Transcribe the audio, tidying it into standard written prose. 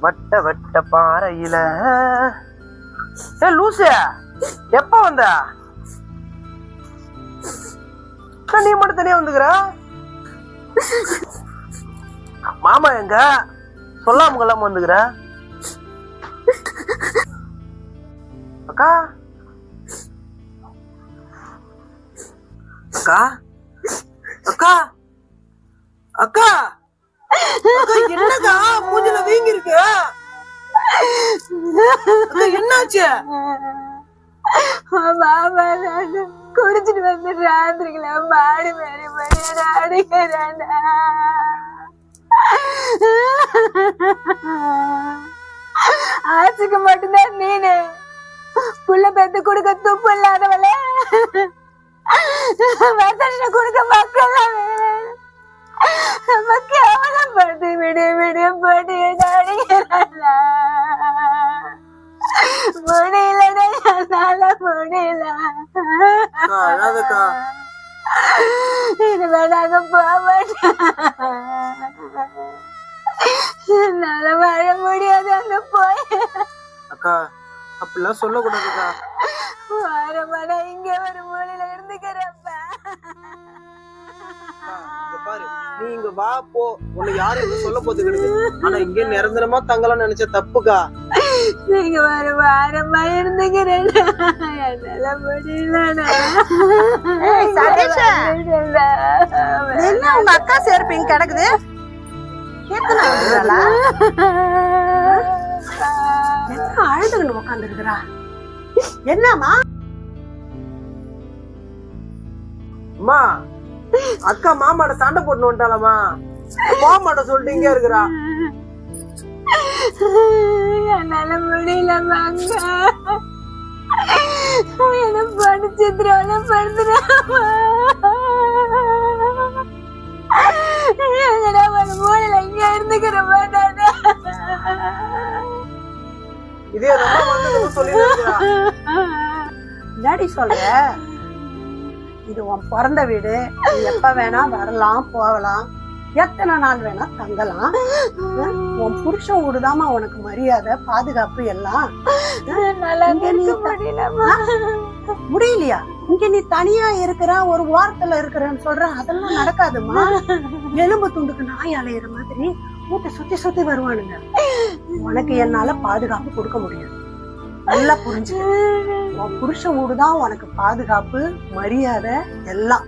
வட்ட வட்ட பாறையில லூசு எப்ப வந்த? நீ மட்டும் தனியா வந்துக்கிற? மாமா எங்க சொல்லாம கொள்ளாம வந்துக்கிற? அக்கா அக்கா அக்கா அக்கா என்னக்கா மூஞ்சில வீங்கி இருக்கு? என்னாச்சு? குடிச்சிட்டு வந்து ராத்திரிகள மாடு மேரி மணி அடிக்கிறாண்டா. ஆச்சுக்கு மட்டும்தான் நீனு புள்ள பெத்து கொடுக்க துப்பு இல்லாதவள வசன கொடுக்க மக்கள் கேவலப்படுத்தி விடு விடு போட்டு அடிக்கிறாண்டா. முடியலடா என்னால முடியல. இனிமே நாங்க போக மாட்டோம். என்னால வாழ முடியாது அங்க போய். அக்கா அப்படிலாம் சொல்லக்கூடாதுக்கா. வாரமாடா இங்க ஒரு மூலையில இருந்துக்கிறப்ப. பாரு நீ இங்க வா போ, உன்னை யாரும் எதுவும் சொல்ல போது கிடையாது. ஆனா இங்க நிரந்தரமா தங்கலாம் நினைச்ச தப்புக்கா. நீங்க ஒரு வாரமா இருந்துக்கிறேன், என்னால முடியலடா. என்ன உங்க அக்கா சேர்ப்பீங்க கிடக்குது? என்ன அழுதுன்னு உட்காந்து இருக்கிறா? என்னம்மா? அம்மா அக்கா மாமாட சண்டை போட்டு வந்துட்டாலம்மா. மாமாட சொல்லிட்டு இங்கே இருக்கிறா. என்னால முடியல வாங்க, என்ன படிச்சிருவாங்க படுத்துறாமா. ஒரு மூலையில இங்க இருந்துக்கிற மாட்டானே. இதே சொல்லிடுறா. என்னடி சொல்ற? இது உன் பிறந்த வீடு, நீ எப்ப வேணா வரலாம் போகலாம், எத்தனை நாள் வேணா தங்கலாம். உன் புருஷன் வீடுதாமா உனக்கு மரியாதை பாதுகாப்பு எல்லாம். முடியலையா? இங்க நீ தனியா இருக்கிற, ஒரு வாரத்துல இருக்கிறன்னு சொல்ற, அதெல்லாம் நடக்காதுமா. எலும்பு துண்டுக்கு நாய் அலையிற மாதிரி வீட்டை சுத்தி சுத்தி வருவானுங்க. உனக்கு என்னால பாதுகாப்பு கொடுக்க முடியாது, நல்லா புரிஞ்சு. உன் புருஷன் வீடுதான் உனக்கு பாதுகாப்பு மரியாதை எல்லாம்.